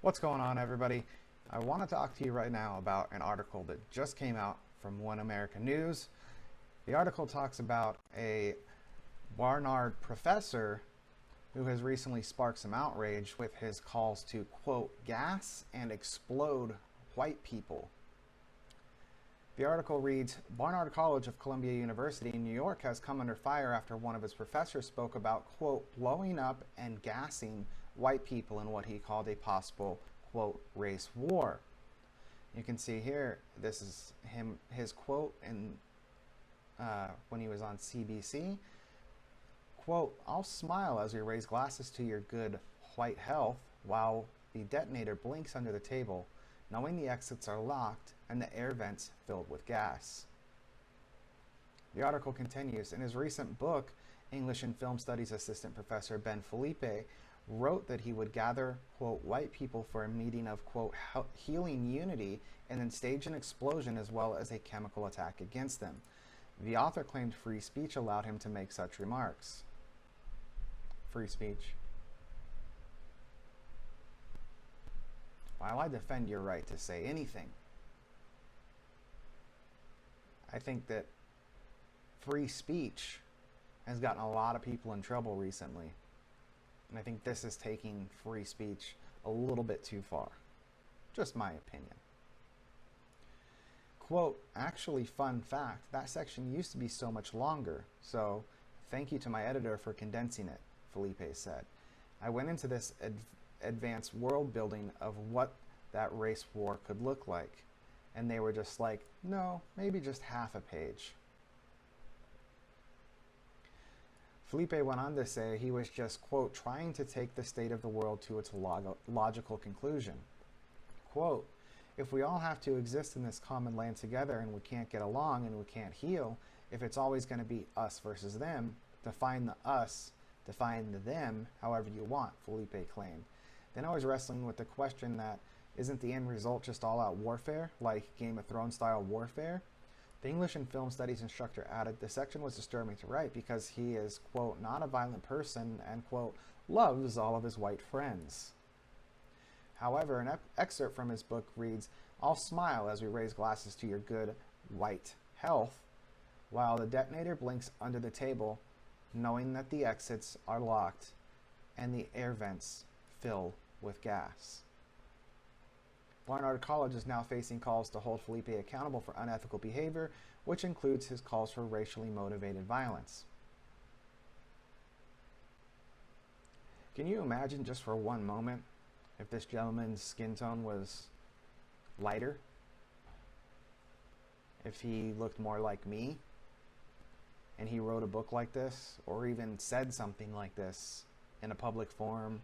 What's going on, everybody? I want to talk to you right now about an article that just came out from One American News. The article talks about a Barnard professor who has recently sparked some outrage with his calls to, quote, gas and explode white people. The article reads, Barnard College of Columbia University in New York has come under fire after one of its professors spoke about, quote, blowing up and gassing white people in what he called a possible, quote, race war. You can see here, this is his quote when he was on CBC. Quote, I'll smile as we raise glasses to your good white health while the detonator blinks under the table, knowing the exits are locked and the air vents filled with gas. The article continues, in his recent book, English and Film Studies assistant professor Ben Felipe wrote that he would gather, quote, white people for a meeting of, quote, healing unity and then stage an explosion as well as a chemical attack against them. The author claimed free speech allowed him to make such remarks. Free speech. While I defend your right to say anything, I think that free speech has gotten a lot of people in trouble recently. And I think this is taking free speech a little bit too far. Just my opinion. Quote, actually, fun fact, that section used to be so much longer, so thank you to my editor for condensing it, Felipe said. I went into this advanced world building of what that race war could look like, and they were just like, no, maybe just half a page. Felipe went on to say he was just, quote, trying to take the state of the world to its logical conclusion. Quote, if we all have to exist in this common land together and we can't get along and we can't heal, if it's always going to be us versus them, define the us, define the them however you want, Felipe claimed. Then I was wrestling with the question that, isn't the end result just all-out warfare, like Game of Thrones style warfare? The English and Film Studies instructor added, the section was disturbing to write because he is, quote, not a violent person and, quote, loves all of his white friends. However, an excerpt from his book reads, I'll smile as we raise glasses to your good white health while the detonator blinks under the table, knowing that the exits are locked and the air vents fill with gas. Barnard College is now facing calls to hold Felipe accountable for unethical behavior, which includes his calls for racially motivated violence. Can you imagine just for one moment if this gentleman's skin tone was lighter? If he looked more like me and he wrote a book like this or even said something like this in a public forum,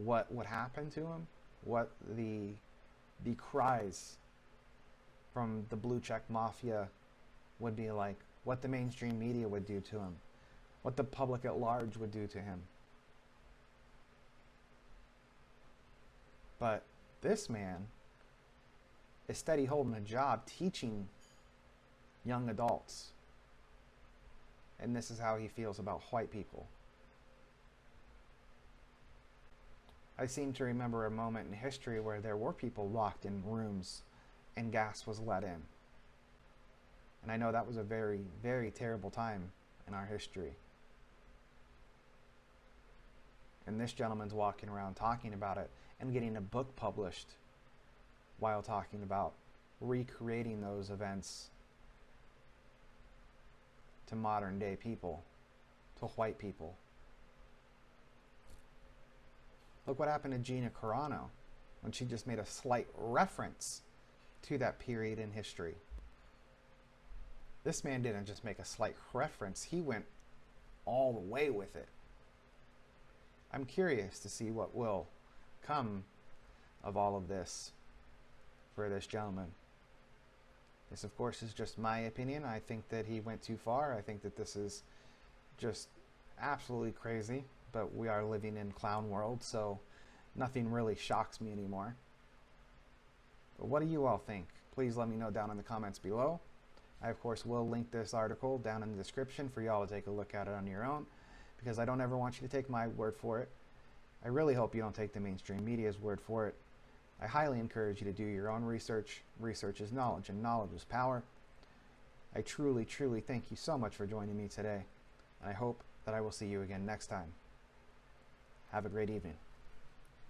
what would happen to him? What the cries from the blue check mafia would be like, what the mainstream media would do to him, what the public at large would do to him. But this man is steady holding a job teaching young adults. And this is how he feels about white people. I seem to remember a moment in history where there were people locked in rooms and gas was let in. And I know that was a very, very terrible time in our history. And this gentleman's walking around talking about it and getting a book published while talking about recreating those events to modern day people, to white people. Look what happened to Gina Carano when she just made a slight reference to that period in history. This man didn't just make a slight reference, he went all the way with it. I'm curious to see what will come of all of this for this gentleman. This, of course, is just my opinion. I think that he went too far. I think that this is just absolutely crazy. But we are living in clown world, so nothing really shocks me anymore. But what do you all think? Please let me know down in the comments below. I, of course, will link this article down in the description for y'all to take a look at it on your own, because I don't ever want you to take my word for it. I really hope you don't take the mainstream media's word for it. I highly encourage you to do your own research. Research is knowledge, and knowledge is power. I truly, truly thank you so much for joining me today, and I hope that I will see you again next time. Have a great evening.